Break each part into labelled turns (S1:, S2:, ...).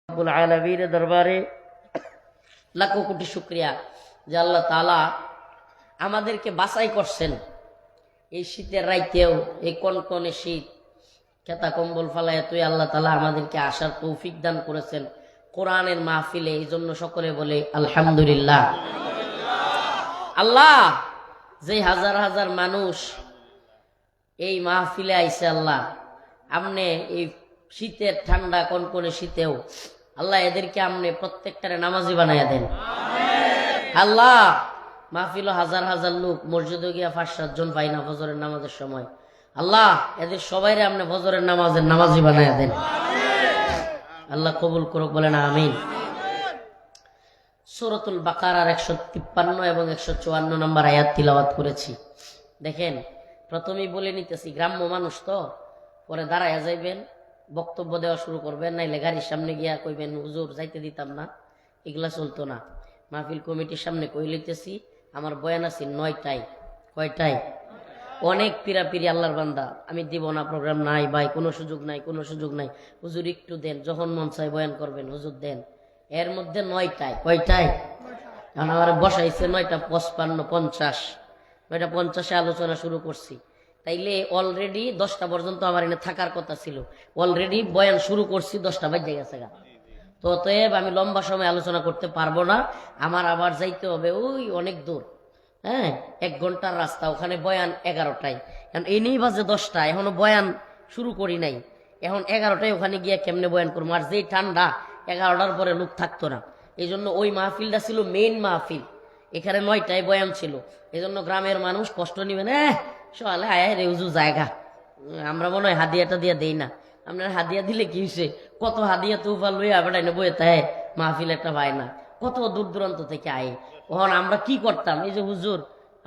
S1: রব্বুল আলামিনের দরবারে লাখো কোটি শুকরিয়া যে আল্লাহ তাআলা আমাদেরকে বাছাই করছেন। এই শীতের রাইতেও, এই কনকনে শীত, খেতা কম্বল ফালায় তুই আল্লাহ তাআলা আমাদেরকে আসার তৌফিক দান করেছেন কোরআনের মাহফিলে। এই জন্য সকলে বলে আলহামদুলিল্লাহ। আল্লাহ, যে হাজার হাজার মানুষ এই মাহফিলে আইছে, আল্লাহ আপনি এই শীতের ঠান্ডা কনকনে শীতেও আল্লাহ এদেরকে আপনি প্রত্যেকটারে নামাজি বানাইয়া দেন। আল্লাহ, মাহফিল হাজার হাজার লোক, মসজিদে গিয়া 5-7 জন পাই না ফজরের নামাজের সময়। আল্লাহ, এদের সবাইরে আপনি ফজরের নামাজের নামাজি বানাইয়া দেন। আল্লাহ কবুল করুক, বলেন আমিন। সূরাতুল বাকারার 153 এবং 154 নম্বর আয়াত তিলাওয়াত করেছি। দেখেন, প্রথমেই বলে নিতেছি, গ্রাম্য মানুষ তো, পরে দাঁড়াইয়া যাইবেন, বক্তব্য দেওয়া শুরু করবেন, নাইলে গাড়ির সামনে গিয়া কইবেন হুজুর যাইতে দিতাম না, এগুলা চলতো না। মাহফিল কমিটির সামনে কই লইতেছি, আমার বয়ান আছে 9টায়। কয়টায়? অনেক পিরাপিরি আল্লাহর বান্দা, আমি দিব না, প্রোগ্রাম নাই ভাই, কোনো সুযোগ নাই, কোনো সুযোগ নাই, হুজুর একটু দেন, যখন মন চায় বয়ান করবেন, হুজুর দেন। এর মধ্যে 9টায়, কয়টায়? কারণ আমার বসাইছে 9:55, 50, 9:50 আলোচনা শুরু করছি। তাইলে অলরেডি 10টা পর্যন্ত আমার এখানে থাকার কথা ছিল, অলরেডি বয়ান শুরু করছি 10টা বাজে গেছে গা। তো অতএব আমি লম্বা সময় আলোচনা করতে পারবো না, আমার আবার যাইতে হবে ওই অনেক দূর, 1 ঘন্টার রাস্তা, ওখানে বয়ান 11টায়। এখন এই নিয়েই বাজে 10টা, এখনো বয়ান শুরু করি নাই। এখন 11টায় ওখানে গিয়ে কেমনে বয়ান করবো? আর যেই ঠান্ডা, 11টার পরে লোক থাকতো না। এই জন্য ওই মাহফিলটা ছিল মেইন মাহফিল, এখানে 9টায় বয়ান ছিল। এই জন্য গ্রামের মানুষ কষ্ট নিবেন, সকালে আয় রে উজু জায়গা, আমরা মনে হয় হাদিয়াটা দিয়ে দেই না। আপনার হাদিয়া দিলে কি হয়েছে? কত হাদিয়া তুফা লইয়া বেড়াই না বইয়ে তাই মাহফিল একটা পায় না, কত দূর দূরান্ত থেকে আয়। তখন আমরা কি করতাম? এই যে হুজুর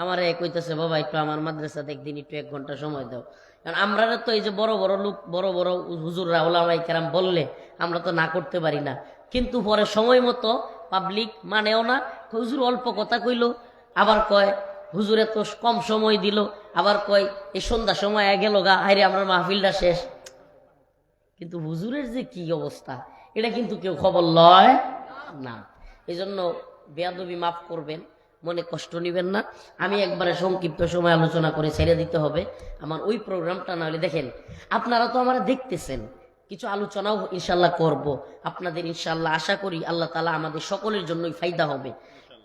S1: আমার কইতেছে, বাবা একটু আমার মাদ্রাসাতে একদিন একটু 1 ঘন্টা সময় দাও। কারণ আমরা তো এই যে বড় বড় লোক, বড় বড় হুজুররা ওলামায়ে কেরাম বললে আমরা তো না করতে পারি না। কিন্তু পরে সময় মতো পাবলিক মানেও না, হুজুর অল্প কথা কইলো, আবার কয় হুজুরে তো কম সময় দিল, আবার কয় এই সন্ধ্যা সময় গেল গা, হাইরে আমরা মাহফিলটা শেষ। কিন্তু হুজুরের যে কি অবস্থা, এটা কিন্তু কেউ খবর লয় না। এই জন্য বেয়াদবি মাফ করবেন, মনে কষ্ট নিবেন না। আমি একবারে সংক্ষিপ্ত সময় আলোচনা করে ছেড়ে দিতে হবে আমার ওই প্রোগ্রামটা। না হলে দেখেন, আপনারা তো আমার দেখতেছেন, কিছু আলোচনাও ইনশাল্লাহ করব আপনাদের, ইনশাল্লাহ আশা করি আল্লাহ তাআলা আমাদের সকলের জন্যই ফায়দা হবে।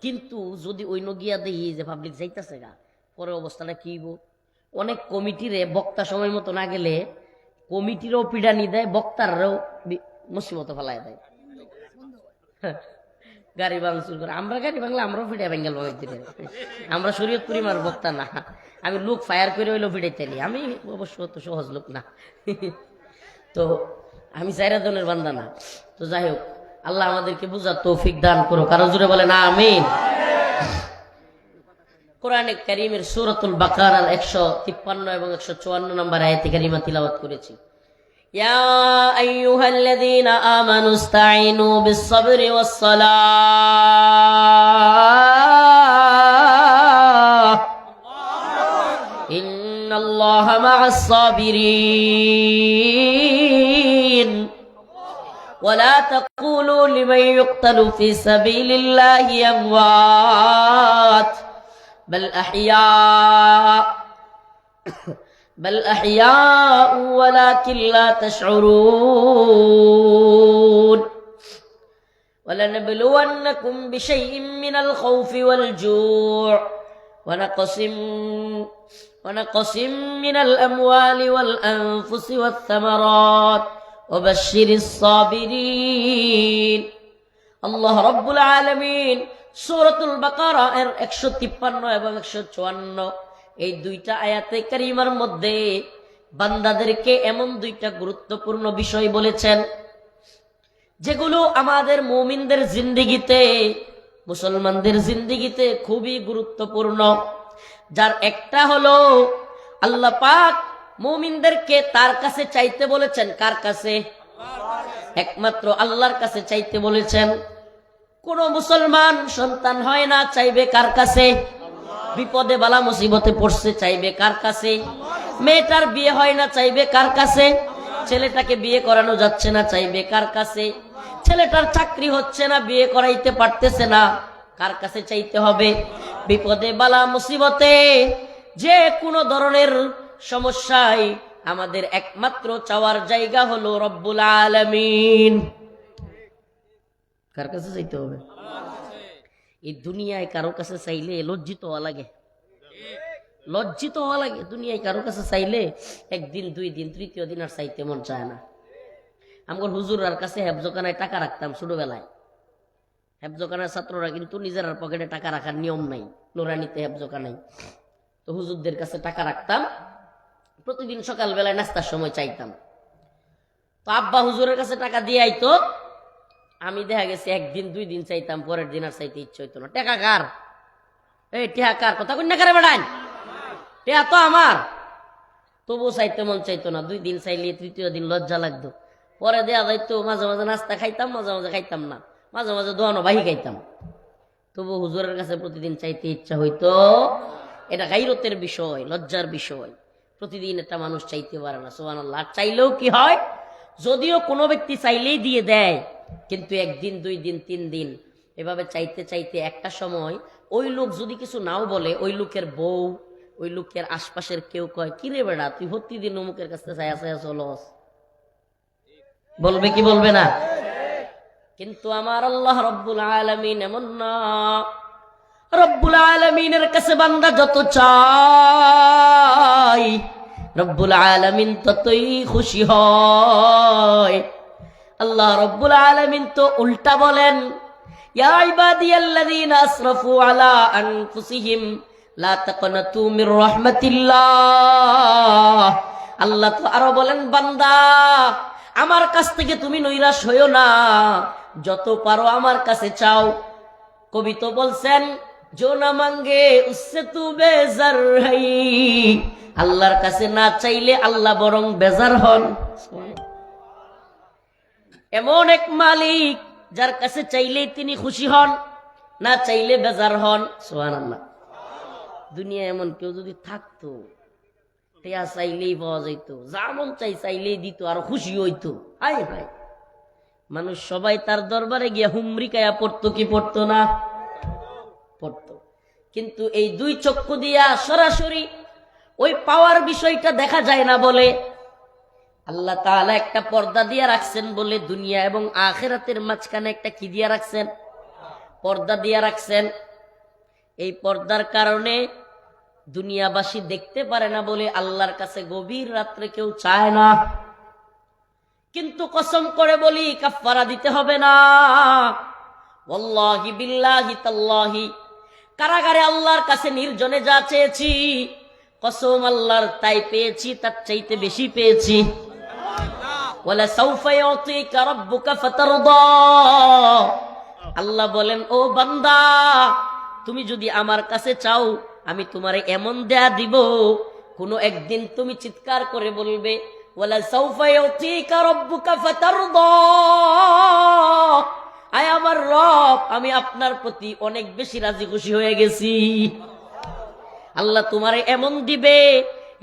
S1: কিন্তু যদি ওই নগিয়া দেখি যে পাবলিক যাইতেছে গা, পরে অবস্থাটা কি হইব? অনেক কমিটিরে বক্তা সময় মতো না গেলে কমিটিরও পিডানি দেয়, বক্তারও মুসিবত ফেলায় দেয়, গাড়ি ভাঙচুর করে। আমরা গাড়ি ভাঙলে আমরাও ফিডা ভেঙ্গেল ভাঙাইতে, আমরা শরীয়তপুরি মার বক্তা না, আমি লোক ফায়ার করে হইলেও ফিডাইতে, আমি অবশ্য তো সহজ লোক না, তো আমি 4 জনের বান্দা না। তো যাই হোক, আল্লাহ আমাদেরকে বুঝার তৌফিক দান করো, কারো জুড়ে বলে না আমিন। কোরআনে কারীমের সূরাতুল বাকারার 153 এবং 154 নম্বর আয়াতে কারিমা তিলাওয়াত করেছি। ইয়া আইয়ুহাল্লাযীনা আমানুস্তাঈনু বিস-সাবরি ওয়াস-সালাহ ইন্নাল্লাহা মা'আস-সাবিরিন ولا تقولوا لمن يقتل في سبيل الله أموات بل أحياء ولكن لا تشعرون ولنبلونكم بشيء من الخوف والجوع ونقص من الأموال والأنفس والثمرات وبشر الصابرين আল্লাহ রাব্বুল আলামিন সূরাতুল বাকারা এর 153 এবং 154 এই 2টা আয়াতে কারিমার মধ্যে বান্দাদেরকে এমন 2টা গুরুত্বপূর্ণ বিষয় বলেছেন, যেগুলো আমাদের মুমিনদের জিন্দেগিতে, মুসলমানদের জিন্দেগিতে খুবই গুরুত্বপূর্ণ। যার একটা হলো আল্লাহ পাক মুমিনদেরকে তার কাছে চাইতে বলেছেন। কার কাছে? একমাত্র আল্লাহর কাছে চাইতে বলেছেন। কোন মুসলমান সন্তান হয় না, চাইবে কার কাছে? বিপদে বালা মুসিবতে পড়ছে, চাইবে কার কাছে? মেয়েটার বিয়ে হয় না, চাইবে কার কাছে? ছেলেটাকে বিয়ে করানো যাচ্ছে না, চাইবে কার কাছে? ছেলেটার চাকরি হচ্ছে না, বিয়ে করাইতে পারতেছে না, কার কাছে চাইতে হবে? বিপদে বালা মুসিবতে যে কোনো ধরনের সমস্যায় আমাদের একমাত্র চাওয়ার জায়গা হলো রব্বুল আলামিন। কার কাছে চাইতে হবে? এই দুনিয়ায় কারো কাছে চাইলে লজ্জিত হওয়া লাগে, লজ্জিত হওয়া লাগে। দুনিয়ায় কারো কাছে চাইলে একদিন, দুই দিন, তৃতীয় দিন আর চাইতে মন চায় না। আমার হুজুরার কাছে হেফজখানায় টাকা রাখতাম ছোটবেলায়। হেফজখানার ছাত্ররা কিন্তু নিজের পকেটে টাকা রাখার নিয়ম নাই, নুরানিতে হেফজখানায়। তো হুজুরদের কাছে টাকা রাখতাম, প্রতিদিন সকালবেলায় নাস্তার সময় চাইতাম। তো আব্বা হুজুরের কাছে টাকা দিয়ে আইতো, আমি দেখা গেছে একদিন, দুই দিন চাইতাম, পরের দিন আর চাইতে ইচ্ছে হইতো না। টাকা কার? এই টেহা কার? কথা কই না কারে বেড়ান, টেহা তো আমার। তবু চাইতে মন চাইতো না। দুই দিন চাইলে তৃতীয় দিন লজ্জা লাগতো, পরে দেয়া যাইতো। মাঝে মাঝে নাস্তা খাইতাম, মাঝে মাঝে খাইতাম না, মাঝে মাঝে দোয়ানো বাহি খাইতাম। তবু হুজুরের কাছে প্রতিদিন চাইতে ইচ্ছা হইতো। এটা গাইরতের বিষয়, লজ্জার বিষয়। প্রতিদিন একটা মানুষ চাইতে পারে না, সুবহানাল্লাহ। চাইলেও কি হয়, যদিও কোনো ব্যক্তি চাইলেই দিয়ে দেয়, কিন্তু একদিন, দুই দিন, তিন দিন এভাবে চাইতে চাইতে একটা সময় ওই লোক যদি কিছু নাও বলে, ওই লোকের বউ, ওই লোকের আশপাশের কেউ কয়, কিরে বেড়া তুই প্রতিদিন অমুকের কাছে চাইয়া চাইয়া চলস, বলবে কি বলবে না? কিন্তু আমার আল্লাহ রব্বুল আলামিন এমন না। রব্বুল আলামিনের কাছে বান্দা যত চায়, রব্বুল আলামিন ততই খুশি হয়। আল্লাহ রব্বুল আলামিন তো উল্টা বলেন, ইয়া ইবাদিয়াল্লাযীনা আসরাফু আলা আনফুসিহিম লা তাকনাতু মির রাহমাতিল্লাহ। আল্লাহ তো আরো বলেন, বান্দা আমার কাছ থেকে তুমি নৈরাশ হইও না, যত পারো আমার কাছে চাও। কবি তো বলছেন, जो ना मांगे उससे तू बेजार है। আল্লাহর কাছে না চাইলে আল্লাহ বরং বেজার হন। এমন এক মালিক যার কাছে চাইলেই তিনি খুশি হন, না চাইলে বেজার হন। সুবহানাল্লাহ। দুনিয়া এমন কেউ যদি থাকতো, টেয়া চাইলেই পাওয়া যেত, যা মন চাই চাইলেই দিত, আর খুশি হইতো। হায় হায়, মানুষ সবাই তার দরবারে গিয়া হুমরি কায়া পড়তো কি পড়তো না? পড়তো। কিন্তু এই দুই চক্ষু দিয়া সরাসরি ওই পাওয়ার বিষয়টা দেখা যায় না বলে আল্লাহ তাআলা একটা পর্দা দিয়া রাখছেন। বলে দুনিয়া এবং আখিরাতের মাঝখানে একটা কি দিয়া রাখছেন? পর্দা দিয়া রাখছেন। এই পর্দার কারণে দুনিয়াবাসী দেখতে পারে না বলে আল্লাহর কাছে গভীর রাত্রে কেউ চায় না। কিন্তু কসম করে বলি, কাফারা দিতে হবে না। ওয়াল্লাহি বিল্লাহি তাল্লাহি, কারাগারে আল্লাহর কাছে নির্জনে যা চেয়েছি, কসম আল্লাহর, তাই পেয়েছি, তার চাইতে বেশি পেয়েছি। ওয়ালা সাউফা ইউতিকা রাব্বুকা ফাতারদা। আল্লাহ বলেন, ও বান্দা তুমি যদি আমার কাছে চাও, আমি তোমারে এমন দেয়া দিব, কোনো একদিন তুমি চিৎকার করে বলবে, ওয়ালা সাউফা ইউতিকা রাব্বুকা ফাতারদা, আয় আমার রব, আমি আপনার প্রতি অনেক বেশি রাজি খুশি হয়ে গেছি। আল্লাহ তোমারে এমন দিবে,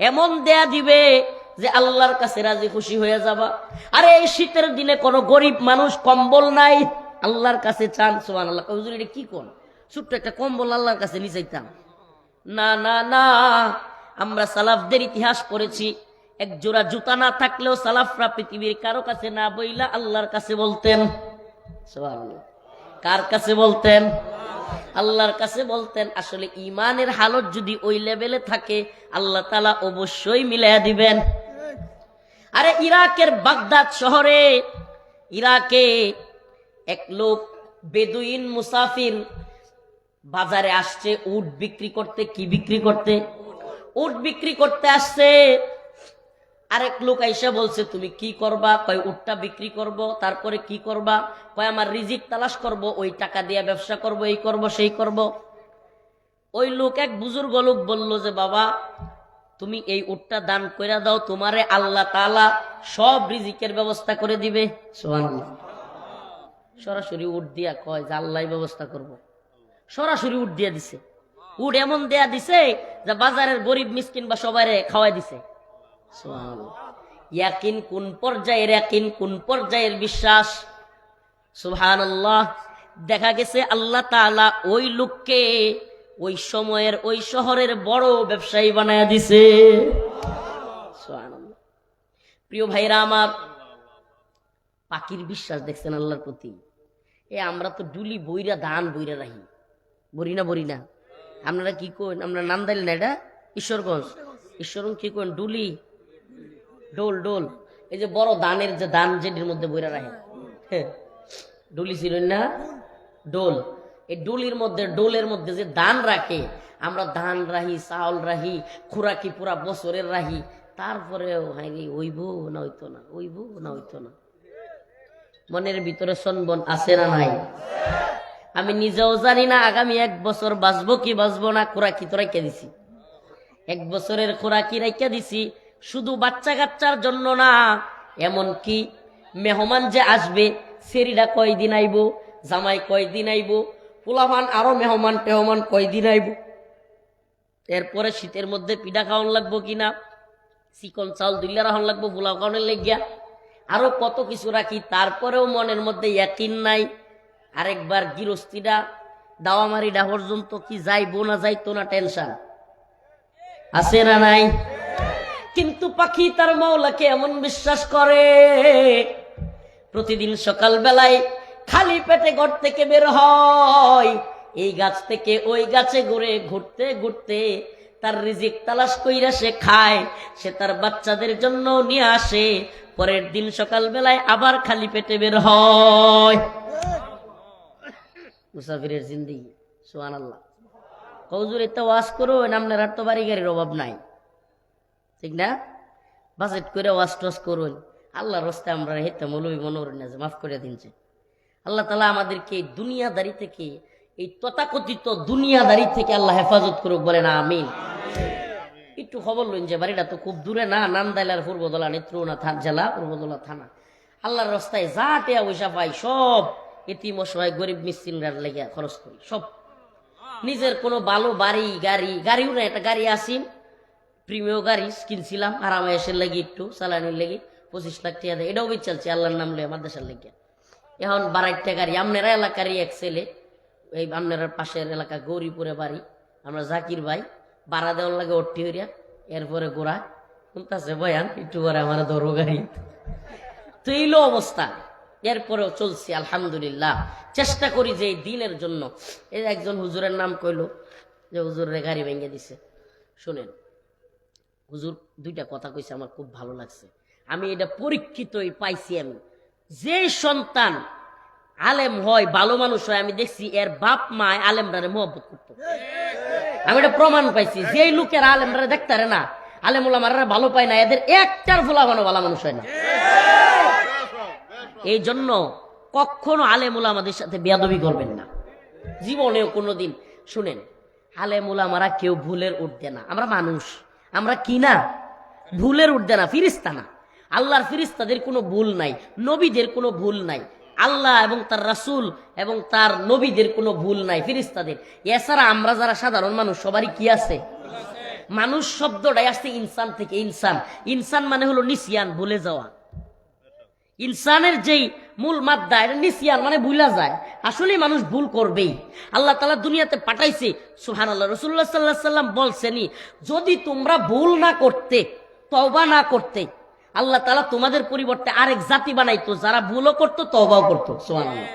S1: এমন দেয়া দিবে যে আল্লাহর কাছে রাজি খুশি হয়ে যাবা। আরে এই শীতের দিনে কোন গরিব মানুষ কম্বল নাই, আল্লাহর কাছে চান। সুবহানাল্লাহ। হুজুর এটা কি কোন, ছোট্ট একটা কম্বল আল্লাহর কাছে নিয়ে চাইতাম? না না না, আমরা সালাফদের ইতিহাস পড়েছি, এক জোড়া জুতা না থাকলেও সালাফরা পৃথিবীর কারো কাছে না বইলা আল্লাহর কাছে বলতেন। সুবহানাল্লাহ। কার কাছে বলতেন? আল্লাহর কাছে বলতেন। আসলে ইমানের হালত যদি ওই লেভেলে থাকে, আল্লাহ তাআলা অবশ্যই মিলাইয়া দিবেন। আরে ইরাকের বাগদাদ শহরে, ইরাকে এক লোক বেদুইন মুসাফির বাজারে আসছে উট বিক্রি করতে। কি বিক্রি করতে? উট বিক্রি করতে আসছে। আরেক লোক আইসা বলছে, তুমি কি করবা? কয় উটটা বিক্রি করব। তারপরে কি করবা? কয় আমার রিজিক তালাশ করব, ওই টাকা দিয়ে ব্যবসা করব, এই করব সেই করব। ওই লোক, এক বুজুর্গ লোক বলল যে, বাবা তুমি এই উটটা দান কইরা দাও, তোমারে আল্লাহ তাআলা সব রিজিকের ব্যবস্থা করে দিবে। সুবহানাল্লাহ। সরাসরি উট দিয়া কয় যে আল্লাহই ব্যবস্থা করব। সরাসরি উট দিয়া দিছে। উট এমন দেয়া দিছে যে বাজারের গরিব মিসকিন বা সবাইরে খাওয়াই দিছে। সুবহানাল্লাহ। ইয়াকিন কোন পর্যায়ের, ইয়াকিন কোন পর্যায়ের বিশ্বাস! সুবহানাল্লাহ। দেখা গেছে আল্লাহ তাআলা ওই লোককে ওই সময়ের ওই শহরের বড় ব্যবসায়ী বানায়া দিছে। সুবহানাল্লাহ। প্রিয় ভাইরা আমার, পাখির বিশ্বাস দেখছেন আল্লাহর প্রতি। আমরা তো ডুলি বইরা ধান বইরা রাখি, বরি না আপনারা কি করেন? আমরা নাম দিলেন না, এটা ঈশ্বরগঞ্জ। ঈশ্বরগঞ্জ কি করেন? ডুলি, ডোল। এই যে বড় ধানের যে ধান যেটির মধ্যে বইরা রাখে, ডুলি ছিলেন না, ডোল। এই ডোলের মধ্যে যে ধান রাখে, আমরা ধান রাহি, চাউল রাহি, খুরাকি পুরা বছরের রাহি। তারপরেও ওইব না হইতো না, ওইব না হইতো না। মনের ভিতরে সনবন আছে না নাই? আমি নিজেও জানি না আগামী 1 বছর বাঁচবো কি বাঁচবো না। খোরাকি তো রাইখা দিছি, 1 বছরের খোরাকি রাইখা দিছি। শুধু বাচ্চা কাচ্চার জন্য না, এমনকি মেহমান যে আসবে, সেরিডা কয়দিন আইব, জামাই কয়দিন আইব, পোলাপান আরো মেহমান টেহমান কয়দিন আইব। এরপরে শীতের মধ্যে পিঠা খাওয়ান লাগবো কিনা, চিকন চাউল দুইলা রাখন লাগবো পোলাও খাওয়ানোর লেগিয়া, আরো কত কিছু রাখি। তারপরেও মনের মধ্যে ইয়াকিন নাই। আরেকবার গৃহস্থীরা দাওয়ামারিডা পর্যন্ত কি যাইবো না যাইতো না, টেনশন আছে না নাই? কিন্তু পাখি তার মাওলাকে এমন বিশ্বাস করে, প্রতিদিন সকাল বেলায় খালি পেটে ঘর থেকে বের হয়, এই গাছ থেকে ওই গাছে ঘুরে ঘুরতে ঘুরতে তার রিজিক তালাশ কইরা সে খায়, সে তার বাচ্চাদের জন্য নিয়ে আসে। পরের দিন সকাল বেলায় আবার খালি পেটে বের হয়। মুসাফিরের জিন্দেগি। সুবহানাল্লাহ। হুজুর এত ওয়াজ করো, আপনার আর তো বাড়ি গাড়ির অভাব নাই, ঠিক না? বাজেট করে ওয়াজ টস করুন। আল্লাহর রাস্তায় আমরা হেতে মৌলবি মনোর না, মাফ করে দিনছে। আল্লাহ তাআলা আমাদেরকে দুনিয়াদারি থেকে, এই তথাকথিত দুনিয়াদারি থেকে আল্লাহ হেফাজত করুক, বলেন আমিন। একটু খবর লইন যে বাড়িটা তো খুব দূরে না, নান্দাইলার পূর্বদলা নেত্রকোনা জেলা, পূর্বদলা থানা। আল্লাহর রাস্তায় যা টেয়া পয়সা পাই সব এতিম অসহায় গরিব মিসকিনরা লেগে খরচ করি। সব নিজের কোনো ভালো গাড়িও না, একটা গাড়ি আসিম, প্রিমিয় গাড়ি কিনছিলাম আরামে এসে লেগে, একটু চালানোর লেগে 25 লাখ টাকা দেয়, এটাও বেচালছি আল্লাহর নাম লয়ে মাদ্রাসার লেগে। এখন 12টা গাড়ি। আপনারা এলাকারই এক ছেলে, এই আপনার পাশের এলাকা গৌরীপুরে বাড়ি, আমরা জাকির ভাই ভাড়া দেওয়ার লাগে অট্টি হইয়া, এরপরে গোড়া শুনতেছে বয়ান, একটু করে আমার ধরো গাড়ি। তো এইলো অবস্থা। এরপরেও চলছি আলহামদুলিল্লাহ, চেষ্টা করি যে এই দিনের জন্য। এই একজন হুজুরের নাম কইলো যে হুজুরের গাড়ি ভেঙে দিছে। শুনেন, হুজুর 2টা কথা কইছে, আমার খুব ভালো লাগছে। আমি এটা পরীক্ষিতই পাইছি। আমি যে সন্তান আলেম হয়, ভালো মানুষ হয়, আমি দেখছি এর বাপ মা আলেমরারে মহব্বত করতো। আমি এটা প্রমাণ পাইছি। যেই লোকের আলেমরা দেখতে পারে না, আলেম ওলামারা ভালো পায় না, এদের একটার ফুলাবানো ভালো মানুষ হয় না। এই জন্য কখনো আলেম ওলামাদের সাথে বেয়াদবি করবেন না, জীবনেও কোনোদিন। শুনেন, আলেম ওলামারা কেউ ভুলের উঠবে না। আমরা মানুষ, আমরা কি না, ভুলের উঠবে না, ফিরিস্তা না। আল্লাহর ফিরিস্তাদের কোনো ভুল নাই, নবীদের কোনো ভুল নাই। আল্লাহ এবং তার রাসূল এবং তার নবীদের কোনো ভুল নাই, ফিরিস্তাদের। এছাড়া আমরা যারা সাধারণ মানুষ, সবারই কি আছে? মানুষ শব্দটাই আসছে ইনসান থেকে। ইনসান মানে হলো নিসিয়ান, ভুলে যাওয়া। ইনসানের যেই মূল মাদ্দা, এটা নিসিয়ান মানে ভুলা যায়। আসলে মানুষ ভুল করবেই। আল্লাহ তাআলা দুনিয়াতে পাঠাইছে, সুবহানাল্লাহ। রাসূলুল্লাহ সাল্লাল্লাহু আলাইহি ওয়াসাল্লাম বলছেনই, যদি তোমরা ভুল না করতে, তওবা না করতে, আল্লাহ তাআলা তোমাদের পরিবর্তে আরেক জাতি বানাইতো যারা ভুলও করতো তওবাও করতো। সুবহানাল্লাহ,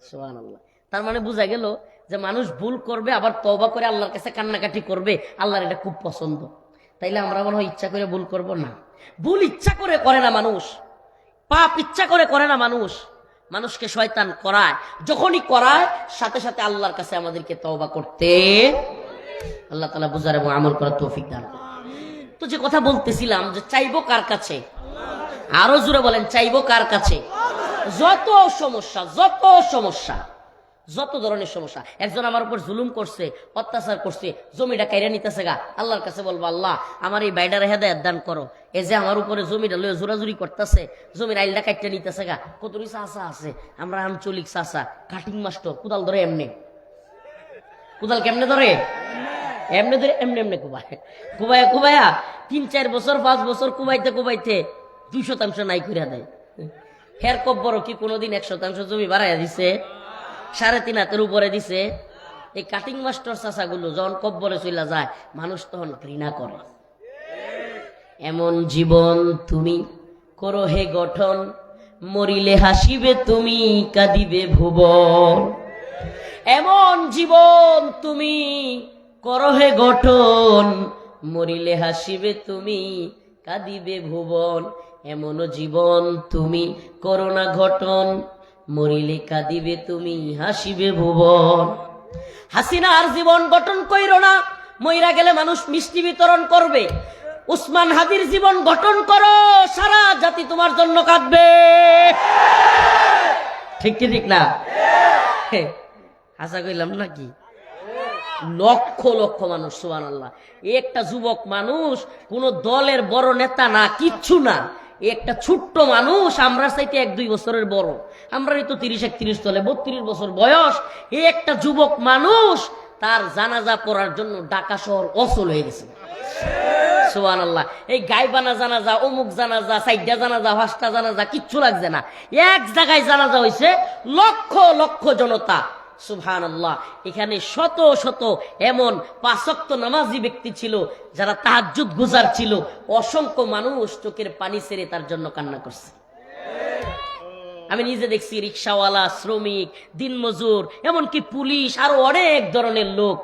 S1: সুবহানাল্লাহ। তার মানে বোঝা গেল যে মানুষ ভুল করবে, আবার তওবা করে আল্লাহর কাছে কান্নাকাটি করবে, আল্লাহর এটা খুব পছন্দ। তাইলে আমরা মনে হয় ইচ্ছা করে ভুল করব না। ভুল ইচ্ছা করে করে না মানুষ, পাপ ইচ্ছা করে করে না মানুষ। মানুষকে শয়তান করায়, যখনই করায় সাথে সাথে আল্লাহর কাছে আমাদেরকে তওবা করতে, আল্লাহ তাআলা বুঝার এবং আমল করার তৌফিক দান করুন। তো যে কথা বলতেছিলাম, যে চাইবো কার কাছে? আরো জোরে বলেন, চাইবো কার কাছে? যত সমস্যা, যত ধরনের সমস্যা। একজন আমার উপর জুলুম করছে, অত্যাচার করছে, জমিটা কাইরা নিতেছে গা, আল্লাহর কাছে বলবো, আল্লাহ আমার এই বাইডারে হেদায়েত দান করো। এ যে আমার উপরে জমিটা লয়ে জোরাজুরি করতেছে, জমির আইলটা কাইটা নিতেছে গা। কতরি চাষা আছে, আমরা আঞ্চলিক চাষা, কাটিং মাস্টার, কোদাল ধরে এমনি, কোদাল কেমনে ধরে? এমনি ধরে এমনি কুবায়া 3-4 বছর 5 বছর কুবাইতে 2 শতাংশ নাই করে দেয়। হের কব্বরও কি কোনোদিন 1% জমি বাড়াইয়া দিছে? 3.5 হাতের উপরে দিছে। এই কাটিং মাস্টার চাচাগুলো যখন কব্বরে চলে যায় মানুষ তখন ঘৃণা করে। এমন জীবন তুমি করো হে গঠন, মরিলে হাসিবে তুমি কাঁদিবে ভুবন। এমন জীবন তুমি করো হে গঠন, মরিলে হাসিবে তুমি কাঁদিবে ভুবন। এমন জীবন তুমি করো না গঠন, মরিলে কাঁদিবে তুমি হাসিবে ভুবন। হাসিনার জীবন গঠন কইরো না, মইরা গেলে মানুষ মিষ্টি বিতরণ করবে। উসমান হাদির জীবন গঠন করো, সারা জাতি তোমার জন্য কাঁদবে। ঠিক কি ঠিক না? হাসা কইলাম নাকি? লক্ষ লক্ষ মানুষ, সুবহানাল্লাহ। একটা যুবক মানুষ, কোন দলের বড় নেতা না, কিচ্ছু না, একটা ছোট্ট মানুষ, আমরা চাইতে 1-2 বছরের বড়, আমরা তো 30-31 চলে, 32 বছর বয়স। এই একটা যুবক মানুষ, তার জানাজা পড়ার জন্য ঢাকা শহর অচল হয়ে গেছে। সুবহানাল্লাহ। এই গায়বানা জানাজা, অমুক জানাজা, 4টা জানাজা, 5টা জানাজা, কিচ্ছু লাগছে না, এক জায়গায় জানাজা হয়েছে, লক্ষ লক্ষ জনতা। সুবহানাল্লাহ। এখানে শত শত এমন 5 ওয়াক্ত নামাজি ব্যক্তি ছিল যারা তাহাজ্জুদ গুজার ছিল। অসংখ্য মানুষ চোখের পানি ছেড়ে তার জন্য কান্না করছে। আমি নিজে দেখছি, রিক্সাওয়ালা, শ্রমিক, দিনমজুর, এমনকি পুলিশ, আরো অনেক ধরনের লোক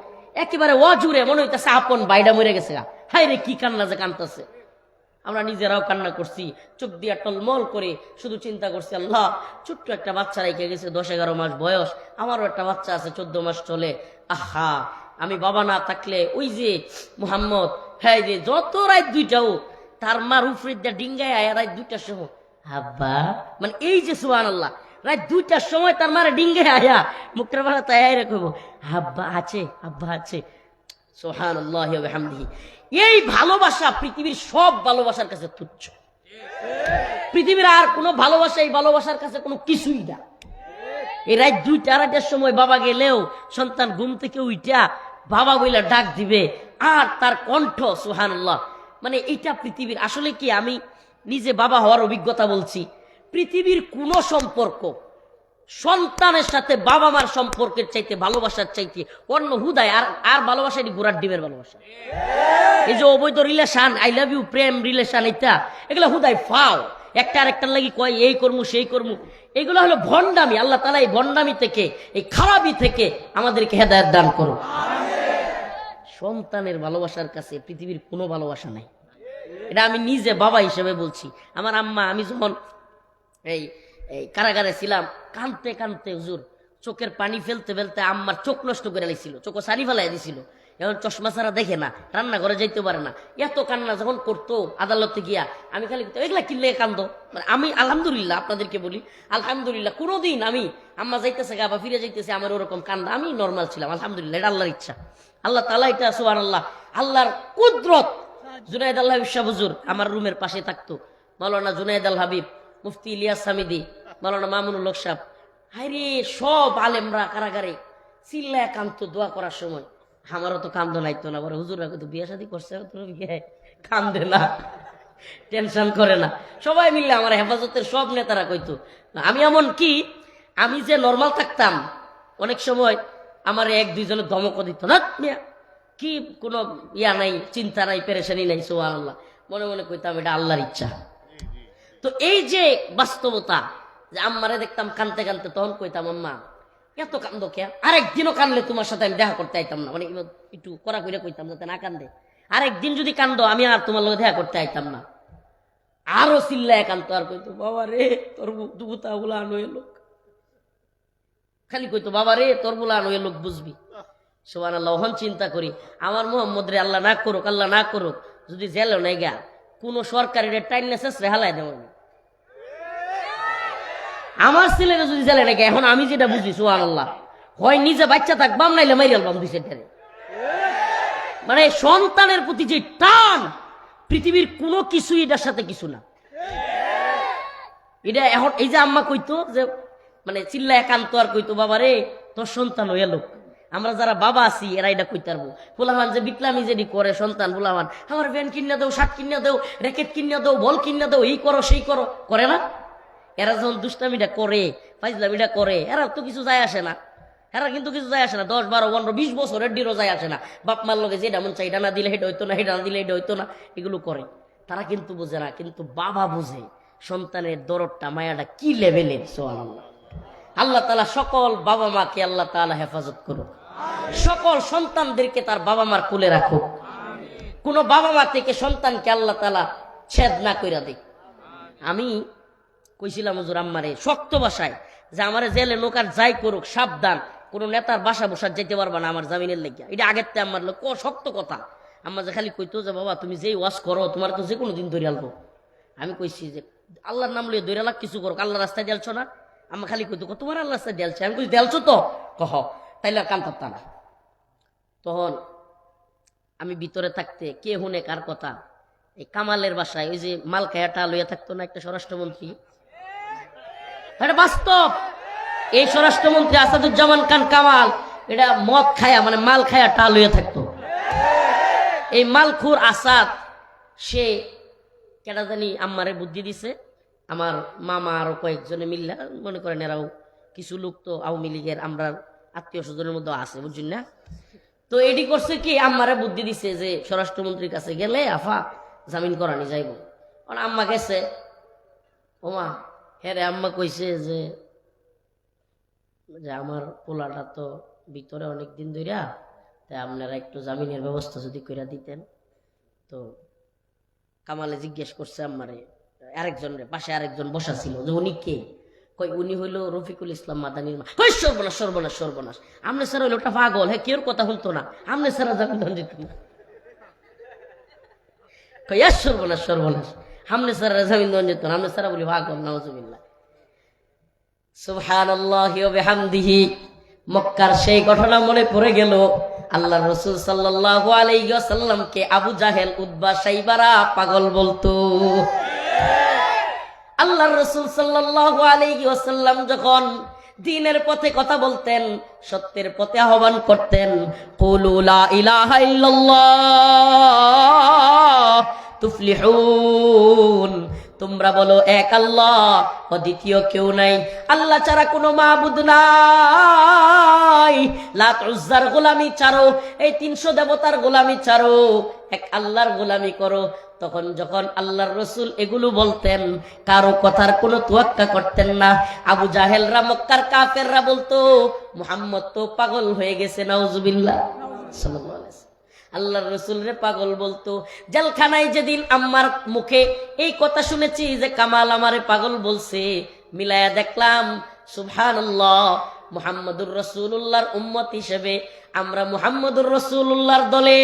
S1: একেবারে অজুরে মনে হইতেছে আপন বাইডা মরে গেছে। হায় রে, কি কান্না যে কান্দতেছে। আমরা নিজেরাও কান্না করছি, চোখ দিয়া টলমল করে শুধু চিন্তা করছি, আল্লাহ, ছোট্ট একটা বাচ্চা রেখে গেছে, 10-11 মাস বয়স, আমারও একটা বাচ্চা আছে 14 মাস চলে। আহা, আমি বাবা না থাকলে ওই যে মুহাম্মদ, হ্যাঁ রে, যত রাত 2টা হোক, তার মার উপরে ডিঙ্গায় আয়া রাত 2টার সময় আব্বা, মানে এই যে সুবহানাল্লাহ, রাত 2টার সময় তার মারে ডিঙ্গায় আয়া মুখটার বেলা তাই রাখবো, আব্বা আছে, আব্বা আছে। সুবহানাল্লাহি ওয়া বিহামদিহি। এই ভালোবাসা পৃথিবীর সব ভালোবাসার কাছে তুচ্ছ। পৃথিবীর আর কোনো ভালোবাসা এই ভালোবাসার কাছে কোনো কিছুই না। এই রাত 2-2:30টার সময় বাবা গেলেও সন্তান ঘুম থেকে উইটা বাবা বইলা ডাক দিবে, আর তার কণ্ঠ, সুবহানাল্লাহ, মানে এটা পৃথিবীর, আসলে কি আমি নিজে বাবা হওয়ার অভিজ্ঞতা বলছি, পৃথিবীর কোনো সম্পর্ক সন্তানের সাথে বাবা মার সম্পর্কের চাইতে, ভালোবাসার চাইতে অন্য হুদায় আর ভালোবাসা, এটি ঘোড়ার ডিমের ভালোবাসা। এই যে অবৈধ রিলেশন, আই লাভ ইউ, প্রেম রিলেশন, এগুলো হুদায় ফাও, একটা আরেকটার লাগি কয় এই কর্মু সেই কর্মু, এগুলো হলো ভণ্ডামি। আল্লাহ তাআলা এই ভণ্ডামি থেকে, এই খারাপি থেকে আমাদেরকে হেদায়েত দান করুন। সন্তানের ভালোবাসার কাছে পৃথিবীর কোনো ভালোবাসা নাই। এটা আমি নিজে বাবা হিসেবে বলছি। আমার আম্মা, আমি যখন এই কারাগারে ছিলাম, কানতে কানতে হুজুর চোখের পানি ফেলতে ফেলতে আম্মার চোখ নষ্ট করে লাইছিল, চোখও সারি ফেলাই দিছিল। এখন চশমা ছাড়া দেখে না, রান্নাঘরে যাইতে পারে না, এত কান্না যখন করতো আদালতে গিয়া, আমি খালি এগুলা কিনলে কান্দো। মানে আমি আলহামদুলিল্লাহ, আপনাদেরকে বলি আলহামদুলিল্লাহ, কোনোদিন আমি আম্মা যাইতেছে গা বা ফিরে যাইতেছে আমার ওরকম কান্দা, আমি নর্মাল ছিলাম, আলহামদুলিল্লাহ। এটা আল্লাহর ইচ্ছা, আল্লাহ তাআলা, এটা সুবহানাল্লাহ, আল্লাহর কুদরত। জুনায়েদ আল হাবিব সাহেব হুজুর আমার রুমের পাশে থাকতো, মাওলানা জুনায়েদ আল হাবিব, মুফতি ইলিয়াস হামিদি, মাওলানা মামুনুল হক সাহেব, হায়রে সব আলেমরা কারাগারে চিল্লায় কান্দতো দোয়া করার সময়। আমারও তো কান্দ নাইতো না, বলে হুজুর তো বিয়ে শাদী করছে, কান্দে না, টেনশন করে না। সবাই মিললে আমার হেফাজতের সব নেতারা কইতো। আমি এমন কি, আমি যে নর্মাল থাকতাম, অনেক সময় আমার 1-2 জনের ধমক দিত, না কি কোনো ইয়া নাই, চিন্তা নাই, পেরেশানি নাই, সুবহানাল্লাহ। মনে মনে কইতাম এটা আল্লাহর ইচ্ছা। তো এই যে বাস্তবতা, যে আম্মারে দেখতাম কানতে কানতে, তখন কইতাম, আম্মা এত কান্দো কে, আরেকদিনও কানলে তোমার সাথে আমি দেখা করতে আইতাম না, মানে একটু কড়া করে কইতাম যাতে না কান্দে। আরেকদিন যদি কান্দো আমি আর তোমার লগে দেখা করতে আইতাম না। আরো চিল্লায় কান্দতো, আর কইতো, বাবা রে তোর দুগুতা বলা আনো লোক, খালি কইতো, বাবা রে তোর বলা আনো লোক, বুঝবি। সুবহানাল্লাহ। ওহন চিন্তা করি, আমার মোহাম্মদ রে আল্লাহ না করুক, আল্লাহ না করুক, যদি জেল নাই গা, কোন সরকারের টাইম নেসেস রেহালাই দেব, আমার ছেলেরা যদি জেলে নাকি, এখন আমি যেটা বুঝি, সুবহানাল্লাহ, হয় নিজে বাচ্চা থাকবাম, নাইলে মাইরালবাম 2-4টারে। মানে সন্তানের প্রতি যে টান, পৃথিবীর কোনো কিছু এটার সাথে কিছু না। এটা এখন এই যে আম্মা কইতো, যে মানে চিল্লা একান্ত, আর কইতো, বাবা রে তোর সন্তান হয়ে লোক। আমরা যারা বাবা আছি এরা এটা কইতে পারবো। পোলাহান যে বিকলামি যেটি করে সন্তান, পোলাহান আমার ভ্যান কিনা দেও, শার্ট কিনা দেও, র্যাকেট কিনা দেও, বল কিনা দেও, এই করো সেই করো, করে না? এরা যখন দুষ্টামিটা করে, ফাইজলামিটা করে, এরা তো কিছু যায় আসে না। এরা কিন্তু কিছু যায় আসে না, 10, 12, 15, 20 বছরের ডিরও যায় আসে না। বাপ মার লগে যেটা মন চাই, এটা না দিলে এটা হইতো না, এটা না দিলে এটা হইতো না, এগুলো করে। তারা কিন্তু বুঝে না, কিন্তু বাবা বুঝে সন্তানের দরদটা, মায়াটা কি লেভেলের। সুবহানাল্লাহ। আল্লাহ তাআলা সকল বাবা মাকে আল্লাহ তাআলা হেফাজত করুক, সকল সন্তানদেরকে তার বাবা মার কোলে রাখুক, কোন বাবা মা থেকে সন্তানকে আল্লাহ তাআলা ছেদ না কইরা দেয়। আমি কইছিলাম হুজুর আম্মারে শক্ত ভাষায় যে আমারে জেলে নৌকার যাই করুক, সাবধান, কোন নেতার বাসা বসা যেতে পারবা না আমার জামিনের লেগে। এটা আগের তে আমার লোক শক্ত কথা। আম্মা যে খালি কইতো যে বাবা তুমি যেই ওয়াজ করো তোমার তো যে কোনো দিন ধরে আলবো। আমি কইছি যে আল্লাহর নাম লিয়ে ধরে লাগ কিছু করো, আল্লাহ রাস্তায় দেলছো না? আম্মা খালি কইতো তোমার আল্লাহ রাস্তায় দেলছে। আমি কইছি দেলছো তো কহ, তাইলে আর কান থাকতা না। তখন আমি ভিতরে থাকতে কে হুনে কার কথা, এই কামালের বাসায় ওই যে মাল খায়াটা লইয়া থাকতো না একটা স্বরাষ্ট্রমন্ত্রী, এটা বাস্তব। এই স্বরাষ্ট্রমন্ত্রী আসাদুজ্জামান খান কামাল এটা মদ খায়া মানে মাল খায়া টা লইয়া থাকতো। এই মালখুর আসাদ সে কেটা জানি আম্মারে বুদ্ধি দিছে, আমার মামা আরো কয়েকজনে মিল্লা, মনে করেন এরাও কিছু লোক তো আওয়ামী লীগের আমরা আত্মীয় স্বজনের মধ্যে আছে, বুঝছেন না? তো এটি করছে কি, আম্মারে বুদ্ধি দিছে যে স্বরাষ্ট্রমন্ত্রীর কাছে গেলে আফা জামিন করানি যাইব। আম্মা গেছে, ওমা হ্যাঁ রে, আম্মা কইছে যে আমার পোলাটা তো ভিতরে অনেক দিন ধইরা, তাই আপনারা একটু জামিনের ব্যবস্থা যদি কইরা দিতেন। তো কামালে জিজ্ঞেস করছে আম্মারে, আরেকজন রে পাশে আরেকজন বসা ছিল, যে উনি কে? কই উনি হইলো রফিকুল ইসলাম মাদানির মা। কই সর্বনাশ সর্বনাশ সর্বনাশ, আমনে স্যার হইলো ওটা পাগল, হ্যাঁ কেউ কথা শুনতো না, আমনে স্যার জামিন দেন দিত না। কই সর্বনাশ সর্বনাশ, আমনে স্যার জামিন দেন যেত না, আমনে স্যার বলি পাগল, নাউজুবিল্লাহ। সুবহানাল্লাহি ওয়া বিহামদিহি। মক্কার সেই ঘটনা মনে পড়ে গেল। আল্লাহর রাসূল সাল্লাল্লাহু আলাইহি ওয়াসাল্লামকে আবু জাহেল, উতবা, শাইবারা পাগল বলতো। আল্লাহর রাসূল সাল্লাল্লাহু আলাইহি ওয়াসাল্লাম যখন দ্বীনের পথে কথা বলতেন, সত্যের পথে আহ্বান করতেন, কুলু লা ইলাহা ইল্লাল্লাহ তুফলিহুন, তোমরা বলো এক আল্লাহ ও দ্বিতীয় কেউ নাই, আল্লাহ ছাড়া কোনো মাবুদ নাই। লাত উজ্জার গোলামি ছাড়ো, এই 300 দেবতার গোলামি ছাড়ো, এক আল্লাহর গোলামি করো। তখন যখন আল্লাহর রাসূল এগুলো বলতেন, কারো কথার কোনো তোয়াক্কা করতেন না। আবু জাহেলরা, মক্কার কাফেররা বলতো মুহাম্মদ তো পাগল হয়ে গেছে, নাউজুবিল্লাহ। সাল্লাল্লাহু আলাইহি ওয়াসাল্লাম আল্লাহর রাসূল রে পাগল বলতো। জেলখানায় যেদিন আম্মার মুখে এই কথা শুনেছি যে কামাল আমারে পাগল বলছে, মিলায়া দেখলাম সুবহানাল্লাহ, মুহাম্মদুর রাসূলুল্লাহর উম্মত হিসেবে আমরা মুহাম্মদুর রাসূলুল্লাহর দলে,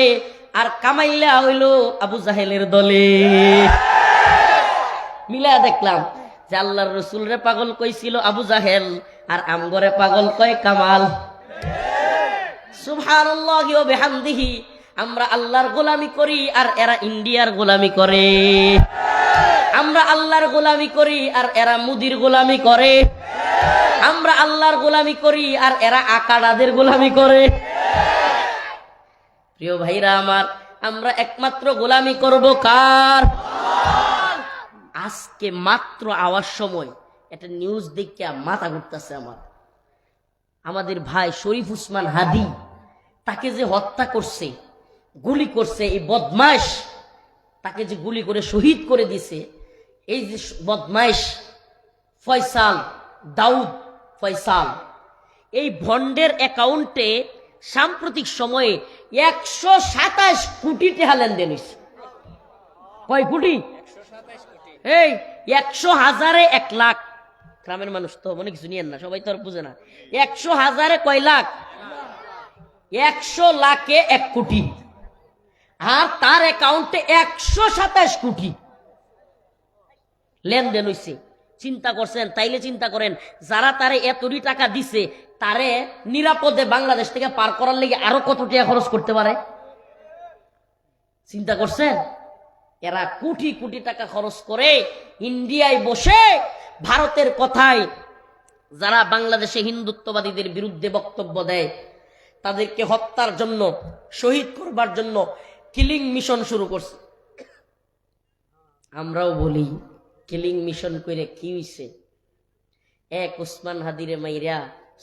S1: আর কামাইল্লা হইল আবু জাহেলের দলে। মিলায়া দেখলাম যে আল্লাহর রাসূল রে পাগল কইছিল আবু জাহেল, আর আমগরে পাগল কয় কামাল। সুবহানাল্লাহি ওয়া বিহামদিহি। আমরা আল্লাহর গোলামি করি আর এরা ইন্ডিয়ার গোলামি করে, আমরা আল্লাহর গোলামি করি আর এরা মুদির গোলামি করে, আমরা আল্লাহর গোলামি করি আর এরা আকাড়াদের গোলামি করে। প্রিয় ভাইরা আমার, আমরা একমাত্র গোলামি করব কার? আজকে মাত্র আওয়ার সময় একটা নিউজ দেখিয়া মাথা ঘুরতেছে আমার। আমাদের ভাই শরীফ উসমান হাদি, তাকে যে হত্যা করছে, গুলি করছে, এই বদমাইশ তাকে যে গুলি করে শহীদ করে দিছে, এই যে বদমাইশ ফয়সাল, দাউদ ফয়সাল, এই ভন্ডের অ্যাকাউন্টে সাম্প্রতিক সময়ে 127 কোটি টাকা লেনদেন হয়েছে। কয় কোটি? এই 100,000-এ 1 লাখ। গ্রামের মানুষ তো মনে কিছু নিয়েন না, সবাই তো আর বুঝে না। 100,000-এ কয় লাখ? 100 লাখে 1 কোটি, আর তার অ্যাকাউন্টে 127 কোটি লেনদেন হয়েছে। চিন্তা করছেন? তাইলে চিন্তা করেন, যারা তারে এতটি টাকা দিছে, তারে নিরাপদে বাংলাদেশ থেকে পার করার লেগে আরো কত টাকা খরচ করতে পারে। চিন্তা করছেন? এরা কোটি কোটি টাকা খরচ করে ইন্ডিয়ায় বসে ভারতের কথায় যারা বাংলাদেশে হিন্দুত্ববাদীদের বিরুদ্ধে বক্তব্য দেয়, তাদেরকে হত্যার জন্য, শহীদ করবার জন্য কিলিং মিশন শুরু করছে। আমরাও বলি কিলিং মিশন করে কি হইছে? এক উসমান হাদিরে মাইরা